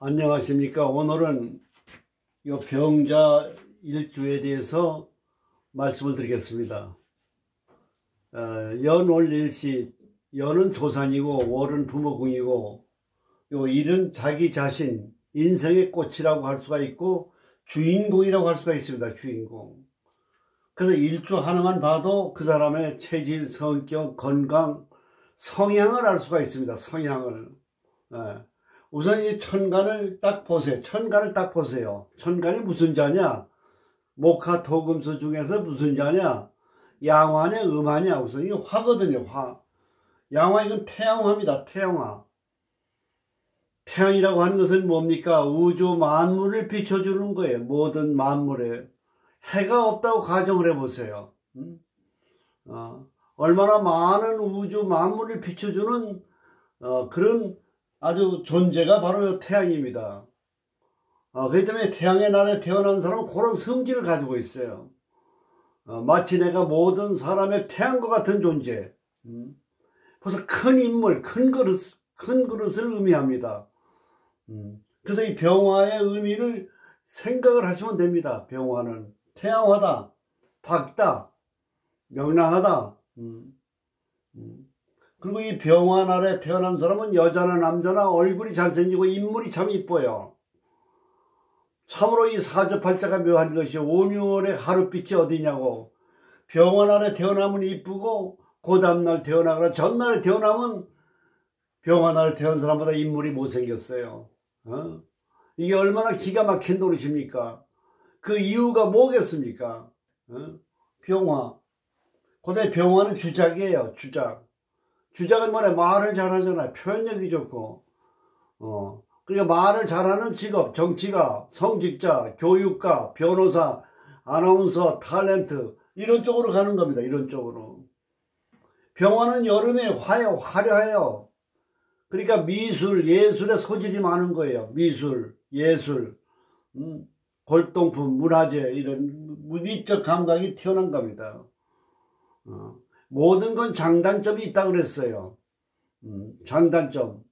안녕하십니까. 오늘은 이 병자 일주에 대해서 말씀을 드리겠습니다. 연월일시, 연은 조산이고 월은 부모궁이고, 요 일은 자기 자신, 인생의 꽃이라고 할 수가 있고 주인공이라고 할 수가 있습니다. 주인공. 그래서 일주 하나만 봐도 그 사람의 체질, 성격, 건강, 성향을 알 수가 있습니다. 성향을. 우선 이 천간을 딱 보세요. 천간을 딱 보세요. 천간이 무슨 자냐? 목화, 토금수 중에서 무슨 자냐? 양화냐, 음화냐? 우선 이게 화거든요. 화. 양화, 이건 태양화입니다. 태양화. 태양이라고 하는 것은 뭡니까? 우주 만물을 비춰주는 거예요. 모든 만물에. 해가 없다고 가정을 해보세요. 얼마나 많은 우주 만물을 비춰주는 그런 아주 존재가 바로 태양입니다. 그렇기 때문에 태양의 날에 태어난 사람은 그런 성질을 가지고 있어요. 마치 내가 모든 사람의 태양과 같은 존재. 그래서 큰 인물, 큰 그릇을 의미합니다. 그래서 이 병화의 의미를 생각을 하시면 됩니다. 병화는 태양화다, 밝다, 명랑하다. 그리고 이 병화 날에 태어난 사람은 여자나 남자나 얼굴이 잘생기고 인물이 참 이뻐요. 참으로 이 사주팔자가 묘한 것이 5, 6월의 하룻빛이 어디냐고. 병화 날에 태어나면 이쁘고 그 다음날 태어나거나 전날에 태어나면 병화 날에 태어난 사람보다 인물이 못생겼어요. 이게 얼마나 기가 막힌 노릇입니까? 그 이유가 뭐겠습니까? 병화. 그다음에 병화는 주작이에요. 주작. 주작은 뭐냐? 말을 잘하잖아요. 표현력이 좋고. 그러니까 말을 잘하는 직업, 정치가, 성직자, 교육가, 변호사, 아나운서, 탤런트 이런 쪽으로 가는 겁니다. 이런 쪽으로. 병화는 여름에 화려해요. 그러니까 미술, 예술의 소질이 많은 거예요. 미술, 예술, 골동품, 문화재 이런 미적 감각이 튀어난 겁니다. 모든 건 장단점이 있다 그랬어요. 장단점.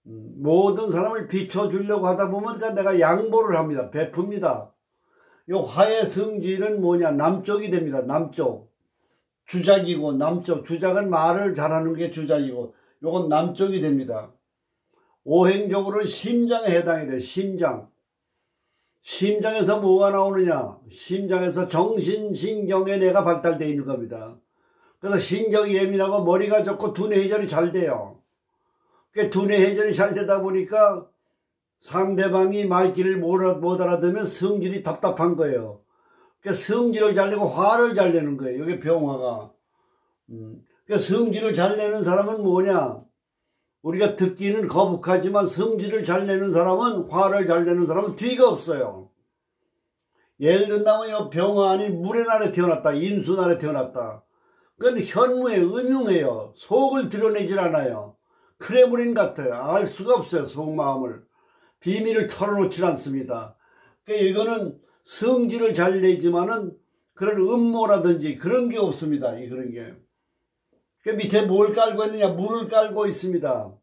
모든 사람을 비춰주려고 하다 보면 내가 양보를 합니다. 베풉니다. 이 화의 성질은 뭐냐? 남쪽이 됩니다. 남쪽. 주작이고 남쪽. 주작은 말을 잘하는 게 주작이고 요건 남쪽이 됩니다. 오행적으로는 심장에 해당이 돼요. 심장. 심장에서 뭐가 나오느냐? 심장에서 정신신경의 뇌가 발달되어 있는 겁니다. 그래서 신경이 예민하고 머리가 좋고 두뇌 회전이 잘 돼요. 두뇌 회전이 잘 되다 보니까 상대방이 말귀를 못 알아들으면 성질이 답답한 거예요. 성질을 잘 내고 화를 잘 내는 거예요. 이게 병화가. 성질을 잘 내는 사람은 뭐냐? 우리가 듣기는 거북하지만 성질을 잘 내는 사람은, 화를 잘 내는 사람은 뒤가 없어요. 예를 든다면 병화 아니 물의 날에 태어났다. 인수 날에 태어났다. 그건 현무에 음흉해요. 속을 드러내질 않아요. 크레물린 같아요. 알 수가 없어요. 속마음을. 비밀을 털어놓질 않습니다. 그러니까 이거는 성질을 잘 내지만은 그런 음모라든지 그런 게 없습니다. 그런 게. 그 밑에 뭘 깔고 있느냐? 물을 깔고 있습니다.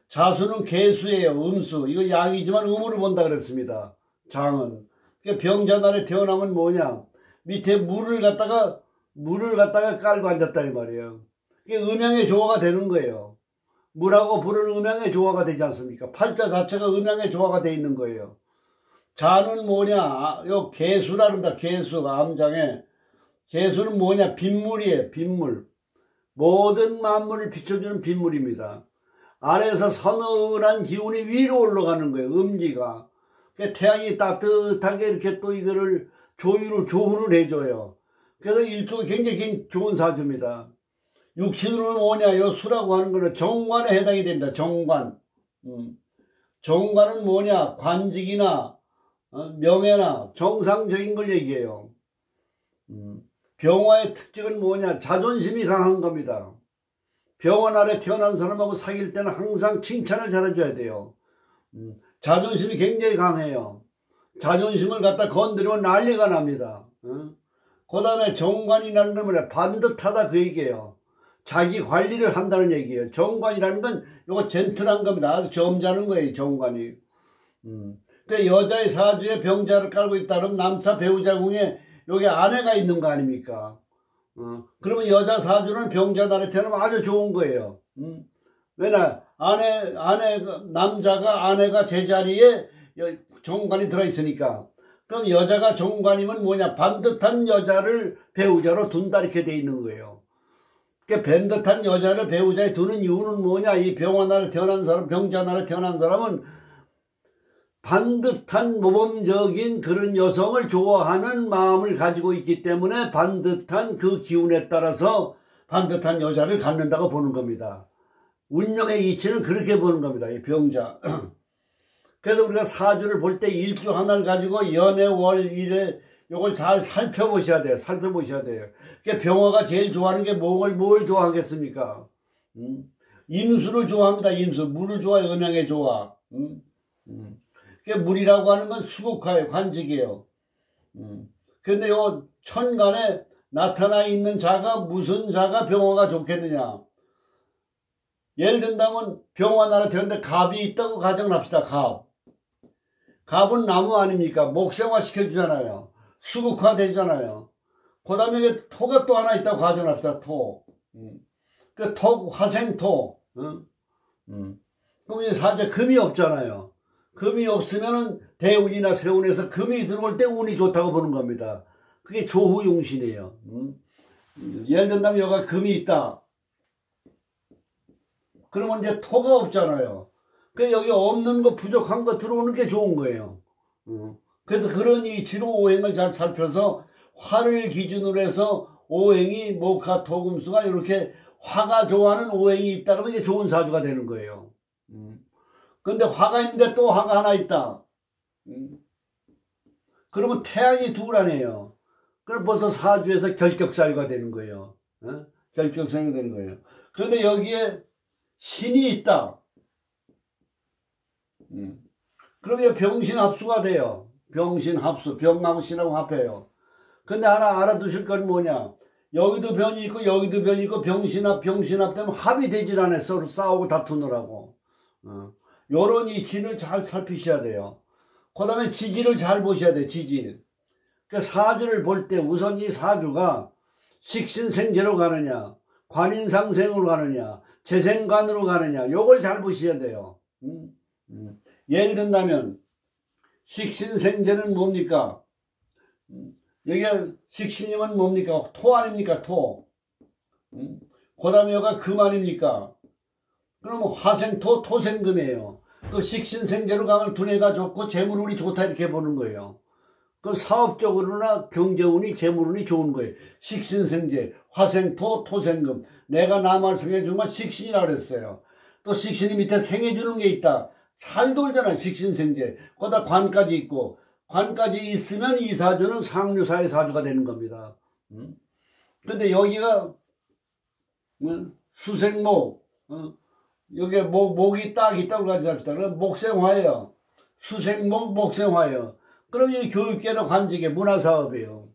자수는 개수예요. 음수. 이거 양이지만 음으로 본다 그랬습니다. 장은. 그러니까 병자날에 태어나면 뭐냐? 밑에 물을 갖다가 깔고 앉았다 이 말이에요. 그게 음양의 조화가 되는 거예요. 물하고 불은 음양의 조화가 되지 않습니까? 팔자 자체가 음양의 조화가 되어 있는 거예요. 자는 뭐냐? 요 개수라는다. 개수, 암장에. 개수는 뭐냐? 빗물이에요. 빗물. 모든 만물을 비춰주는 빗물입니다. 아래에서 서늘한 기운이 위로 올라가는 거예요. 음기가. 태양이 따뜻하게 이렇게 또 이거를 조후를 해줘요. 그래서 일주가 굉장히 좋은 사주입니다. 육신으로는 뭐냐? 요 수라고 하는 거는 정관에 해당이 됩니다. 정관. 정관은 뭐냐? 관직이나 명예나 정상적인 걸 얘기해요. 병화의 특징은 뭐냐? 자존심이 강한 겁니다. 병화 날에 태어난 사람하고 사귈 때는 항상 칭찬을 잘해줘야 돼요. 자존심이 굉장히 강해요. 자존심을 갖다 건드리면 난리가 납니다. 그 다음에 정관이라는 건 뭐냐? 반듯하다 그 얘기예요. 자기 관리를 한다는 얘기예요. 정관이라는 건 요거 젠틀한 겁니다. 아주 점잖은 거예요. 정관이. 그 여자의 사주에 병자를 깔고 있다 그러면 남자 배우자 궁에 여기 아내가 있는 거 아닙니까? 그러면 여자 사주는 병자 날에 태어나면 아주 좋은 거예요. 왜냐 남자가 아내가 제자리에 정관이 들어있으니까. 그럼 여자가 정관이면 뭐냐, 반듯한 여자를 배우자로 둔다 이렇게 돼 있는 거예요. 그러니까 반듯한 여자를 배우자에 두는 이유는 뭐냐, 이 병화날에 태어난 사람, 병자날에 태어난 사람은 반듯한 모범적인 그런 여성을 좋아하는 마음을 가지고 있기 때문에 반듯한 그 기운에 따라서 반듯한 여자를 갖는다고 보는 겁니다. 운명의 이치는 그렇게 보는 겁니다. 이 병자. 그래서 우리가 사주를 볼 때 일주 하나를 가지고 연애 월 일에 요걸 잘 살펴보셔야 돼요. 살펴보셔야 돼요. 그러니까 병화가 제일 좋아하는 게 뭘 좋아하겠습니까? 임수를 좋아합니다. 임수. 물을 좋아해. 음양에 좋아. 그러니까 물이라고 하는 건 수국화예요. 관직이에요. 근데 요 천간에 나타나 있는 자가 무슨 자가 병화가 좋겠느냐. 예를 든다면 병화나라 되는데 갑이 있다고 가정을 합시다. 갑은 나무 아닙니까? 목생화 시켜주잖아요. 수국화 되잖아요. 그 다음에 토가 또 하나 있다고 가정을 합시다. 토. 그 토, 화생토. 그럼 이 사주에 금이 없잖아요. 금이 없으면은 대운이나 세운에서 금이 들어올 때 운이 좋다고 보는 겁니다. 그게 조후용신이에요. 예를 든다면 여기가 금이 있다. 그러면 이제 토가 없잖아요. 그 여기 없는 거, 부족한 거 들어오는 게 좋은 거예요. 그래서 그런 이치로 오행을 잘 살펴서 화를 기준으로 해서 오행이 목화 토금수가 이렇게 화가 좋아하는 오행이 있다면 이게 좋은 사주가 되는 거예요. 근데 화가 있는데 또 화가 하나 있다. 그러면 태양이 둘아니에요. 그럼 벌써 사주에서 결격사유가 되는 거예요. 결격사유가 되는 거예요. 그런데 여기에 신이 있다. 그러면 병신합수가 돼요. 병신합수. 병하고 신하고 합해요. 근데 하나 알아두실 건 뭐냐. 여기도 변이 있고 여기도 변이 있고 병신합 되면 합이 되질 않아요. 서로 싸우고 다투느라고. 요런 이치를 잘 살피셔야 돼요. 그 다음에 지지를 잘 보셔야 돼요. 지지. 그러니까 사주를 볼 때 우선 이 사주가 식신생재로 가느냐, 관인상생으로 가느냐, 재생관으로 가느냐, 요걸 잘 보셔야 돼요. 예를 든다면 식신생재는 뭡니까? 여기가 식신이면 뭡니까? 토 아닙니까? 토. 그 다음에 여기가 금 아닙니까? 그러면 화생토, 토생금이에요. 그 식신생재로 가면 두뇌가 좋고 재물운이 좋다 이렇게 보는 거예요. 그럼 사업적으로나 경제운이 재물운이 좋은 거예요. 식신생재, 화생토, 토생금. 내가 남을 생해주면 식신이라고 그랬어요. 또 식신이 밑에 생해주는 게 있다. 잘 돌잖아. 식신생재. 거기다 관까지 있고. 관까지 있으면 이 사주는 상류사의 사주가 되는 겁니다. 근데 여기가 수생목, 여기에 목이 딱 있다고 가져갑시다. 그럼 목생화예요. 수생목, 목생화예요. 그럼 이 교육계나 관직의 문화사업이에요.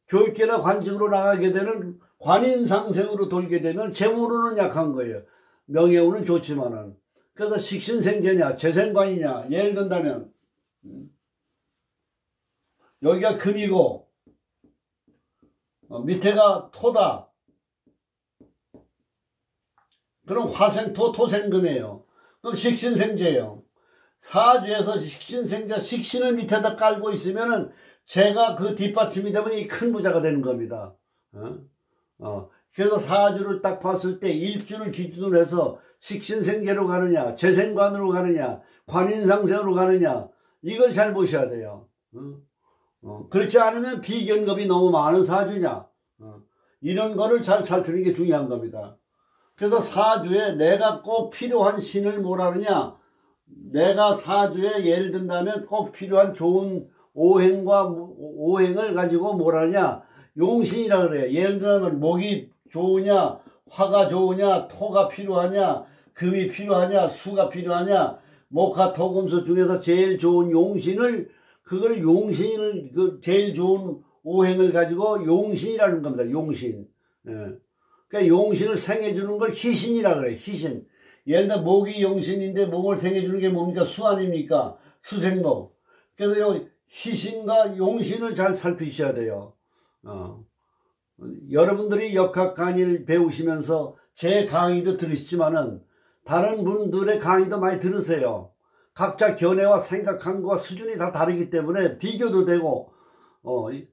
교육계나 관직으로 나가게 되는 관인상생으로 돌게 되면 재물운은 약한 거예요. 명예운은 좋지만은. 그래서 식신생재냐, 재생관이냐, 예를 든다면, 여기가 금이고, 밑에가 토다. 그럼 화생토, 토생금이에요. 그럼 식신생재예요. 사주에서 식신생재, 식신을 밑에다 깔고 있으면은 제가 그 뒷받침이 되면 이 큰 부자가 되는 겁니다. 그래서 사주를 딱 봤을 때 일주를 기준으로 해서 식신생재로 가느냐, 재생관으로 가느냐, 관인상생으로 가느냐, 이걸 잘 보셔야 돼요. 그렇지 않으면 비견겁이 너무 많은 사주냐, 이런 거를 잘 살피는 게 중요한 겁니다. 그래서 사주에 내가 꼭 필요한 신을 뭐라 그러냐, 내가 사주에 예를 든다면 꼭 필요한 좋은 오행을 가지고 뭐라 하냐, 용신이라 그래요. 예를 들면 목이 좋으냐, 화가 좋으냐, 토가 필요하냐, 금이 필요하냐, 수가 필요하냐, 목화 토금수 중에서 제일 좋은 용신을, 그걸 용신을, 그 제일 좋은 오행을 가지고 용신이라는 겁니다. 용신. 그러니까 용신을 생해주는 걸 희신이라 그래요. 희신. 예를 들어 목이 용신인데 목을 생해주는 게 뭡니까? 수 아닙니까? 수생목. 그래서 요 희신과 용신을 잘 살피셔야 돼요. 여러분들이 역학 강의를 배우시면서 제 강의도 들으시지만은 다른 분들의 강의도 많이 들으세요. 각자 견해와 생각한과 수준이 다 다르기 때문에 비교도 되고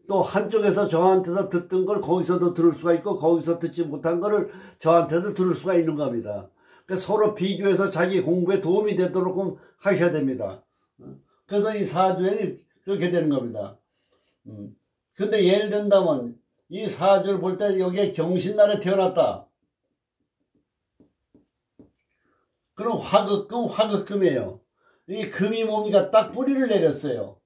또 한쪽에서 저한테서 듣던 걸 거기서도 들을 수가 있고 거기서 듣지 못한 거를 저한테도 들을 수가 있는 겁니다. 그러니까 서로 비교해서 자기 공부에 도움이 되도록 좀 하셔야 됩니다. 그래서 이 사주에는 그렇게 되는 겁니다. 근데 예를 든다면 이 사주를 볼 때 여기에 경신날에 태어났다. 그럼 화극금이에요. 이 금이 뭡니까? 딱 뿌리를 내렸어요.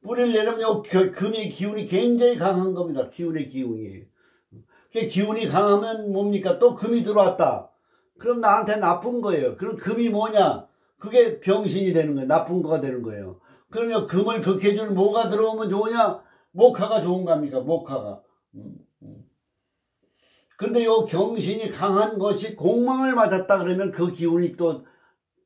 뿌리를 내리면 금의 기운이 굉장히 강한 겁니다. 기운의 기운이. 기운이 강하면 뭡니까? 또 금이 들어왔다. 그럼 나한테 나쁜 거예요. 그럼 금이 뭐냐? 그게 병신이 되는 거예요. 나쁜 거가 되는 거예요. 그러면 금을 극해주는 뭐가 들어오면 좋으냐? 목화가 좋은 겁니까? 목화가. 근데 요 경신이 강한 것이 공망을 맞았다 그러면 그 기운이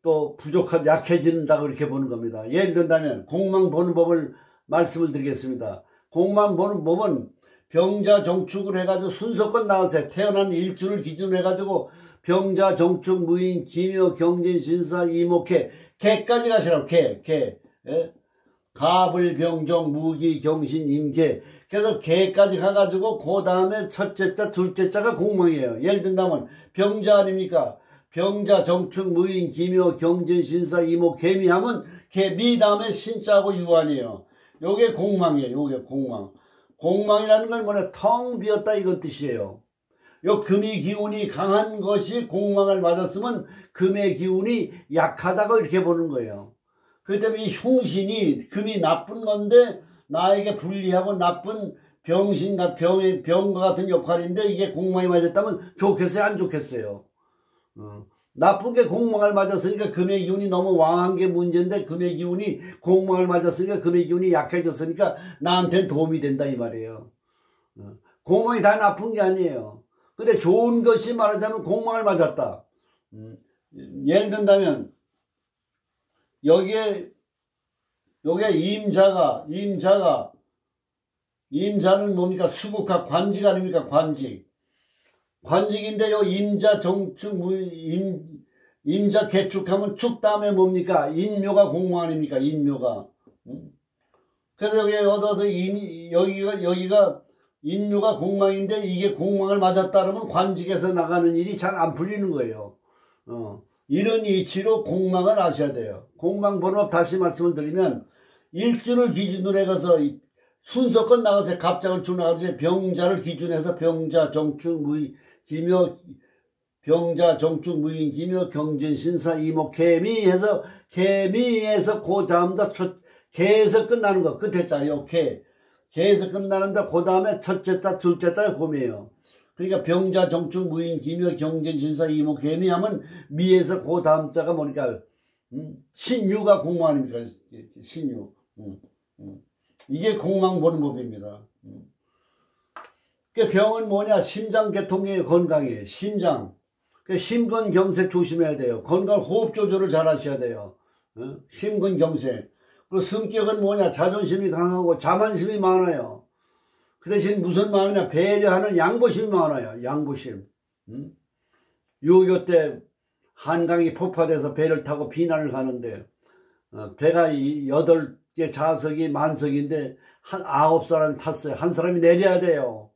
또 부족한, 약해진다고 이렇게 보는 겁니다. 예를 든다면 공망 보는 법을 말씀을 드리겠습니다. 공망 보는 법은 병자 정축을 해가지고 순서껏 나오세요. 태어난 일주를 기준으로 해가지고 병자 정축 무인 기묘 경진 신사 이목해 개까지 가시라고. 개. 예? 갑을 병정 무기 경신 임계. 그래서 개까지 가가지고 그 다음에 첫째 자 둘째 자가 공망이에요. 예를 든다면 병자 아닙니까? 병자 정축 무인 기묘 경진 신사 이목 개미 하면 개미 다음에 신자하고 유한이에요. 요게 공망이에요. 요게 공망. 공망이라는 건 뭐냐? 텅 비었다 이건 뜻이에요. 요 금의 기운이 강한 것이 공망을 맞았으면 금의 기운이 약하다고 이렇게 보는 거예요. 그렇기 때문에 이 흉신이 금이 나쁜 건데 나에게 불리하고 나쁜 병신과 병과 같은 역할인데 이게 공망이 맞았다면 좋겠어요? 안 좋겠어요? 나쁜 게 공망을 맞았으니까 금의 기운이 너무 왕한 게 문제인데 금의 기운이 공망을 맞았으니까 금의 기운이 약해졌으니까 나한테는 도움이 된다 이 말이에요. 공망이 다 나쁜 게 아니에요. 근데 좋은 것이 말하자면 공망을 맞았다. 예를 든다면 여기에 임자는 뭡니까? 수국학 관직 아닙니까? 관직인데 요 임자 정축 임자 개축하면 축 다음에 뭡니까? 인묘가 공망 아닙니까? 인묘가. 그래서 여기에 얻어서 여기가 인묘가 공망인데 이게 공망을 맞았다 그러면 관직에서 나가는 일이 잘 안 풀리는 거예요. 이런 이치로 공망을 아셔야 돼요. 공망 번호 다시 말씀을 드리면 일주를 기준으로 해서 순서껏 나가서 갑작을 쭉 나가서 병자를 기준해서 병자 정축 무인 기묘 병자 정축 무인 기묘 경진 신사 이목 개미해서 그 다음부터 개에서 끝나는 거 끝에 자요. 개에서 끝나는데 그 다음에 첫째 자 둘째 자가 곰이에요. 그러니까 병자 정축 무인 기묘 경진 신사 이목 개미 하면 미에서 그 다음 자가 뭐니까 신유가 공망 아닙니까? 신유. 이게 공망 보는 법입니다. 그 병은 뭐냐? 심장 계통의 건강이에요. 심장. 그 심근경색 조심해야 돼요. 건강 호흡 조절을 잘 하셔야 돼요. 심근경색. 그리고 성격은 뭐냐? 자존심이 강하고 자만심이 많아요. 그 대신 무슨 마음이냐? 배려하는 양보심이 많아요. 양보심. 6.25 때 한강이 폭파돼서 배를 타고 비난을 가는데 배가 8개 좌석이 만석인데 한 9사람이 탔어요. 한 사람이 내려야 돼요.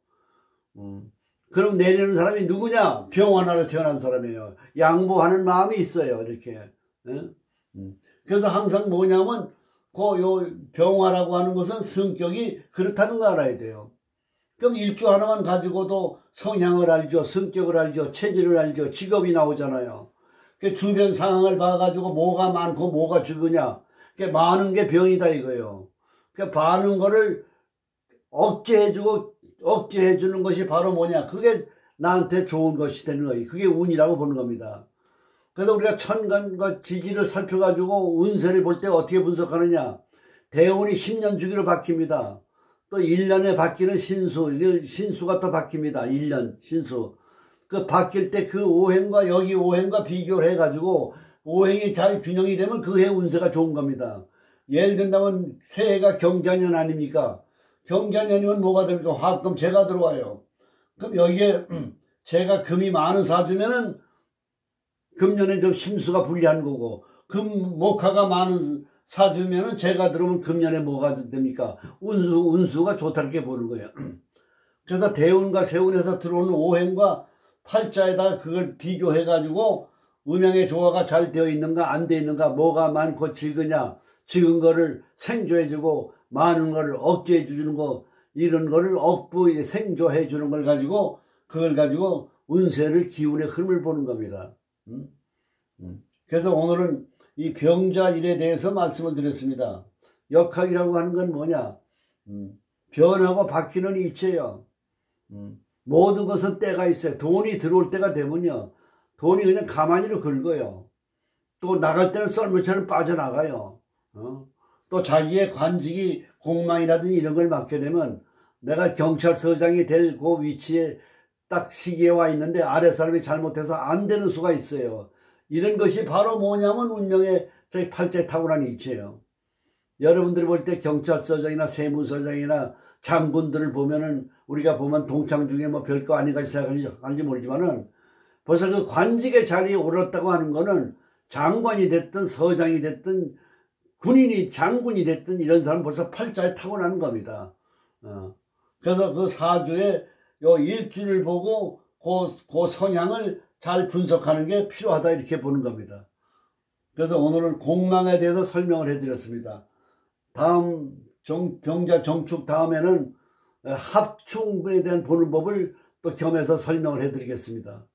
그럼 내리는 사람이 누구냐? 병화나로 태어난 사람이에요. 양보하는 마음이 있어요. 이렇게. 그래서 항상 뭐냐면 요 병화라고 하는 것은 성격이 그렇다는 거 알아야 돼요. 그럼 일주 하나만 가지고도 성향을 알죠. 성격을 알죠. 체질을 알죠. 직업이 나오잖아요. 그 주변 상황을 봐가지고 뭐가 많고 뭐가 적으냐. 많은 게 병이다 이거예요. 많은 거를 억제해주는 것이 바로 뭐냐. 그게 나한테 좋은 것이 되는 거예요. 그게 운이라고 보는 겁니다. 그래서 우리가 천간과 지지를 살펴가지고 운세를 볼 때 어떻게 분석하느냐. 대운이 10년 주기로 바뀝니다. 또 1년에 바뀌는 신수가 또 바뀝니다. 1년 신수. 그 바뀔 때 그 오행과 여기 오행과 비교를 해가지고 오행이 잘 균형이 되면 그 해 운세가 좋은 겁니다. 예를 든다면 새해가 경자년 아닙니까? 경자년이면 뭐가 됩니까? 화금 재가 들어와요. 그럼 여기에 재가 금이 많은 사주면은 금년에 좀 심수가 불리한 거고, 목화가 많은 사주면은 재가 들어오면 금년에 뭐가 됩니까? 운수가 좋다게 보는 거예요. 그래서 대운과 세운에서 들어오는 오행과 팔자에다가 그걸 비교해가지고 음양의 조화가 잘 되어 있는가 안 되어 있는가, 뭐가 많고 적으냐, 적은 거를 생조해주고 많은 거를 억제해 주는 거, 이런 거를 억부에 생조해 주는 걸 가지고, 그걸 가지고 운세를, 기운의 흐름을 보는 겁니다. 그래서 오늘은 이 병자일에 대해서 말씀을 드렸습니다. 역학이라고 하는 건 뭐냐? 변하고 바뀌는 이치예요. 모든 것은 때가 있어요. 돈이 들어올 때가 되면요, 돈이 그냥 가만히로 긁어요. 또 나갈 때는 썰물처럼 빠져나가요. 또 자기의 관직이 공망이라든지 이런 걸 맡게 되면, 내가 경찰서장이 될 그 위치에 딱 시기에 와 있는데 아래 사람이 잘못해서 안 되는 수가 있어요. 이런 것이 바로 뭐냐면 운명의 저희 팔자에 타고난 이치예요. 여러분들이 볼 때 경찰서장이나 세무서장이나 장군들을 보면은, 우리가 보면 동창 중에 뭐 별거 아닌가 생각하는지 모르지만은, 벌써 그 관직의 자리에 오랐다고 하는 거는 장관이 됐든 서장이 됐든 군인이 장군이 됐든 이런 사람 벌써 팔자에 타고나는 겁니다. 그래서 그 사주의 요 일주를 보고 그 성향을 잘 분석하는 게 필요하다, 이렇게 보는 겁니다. 그래서 오늘은 공망에 대해서 설명을 해드렸습니다. 다음 병자 정축 다음에는 합충에 대한 보는 법을 또 겸해서 설명을 해드리겠습니다.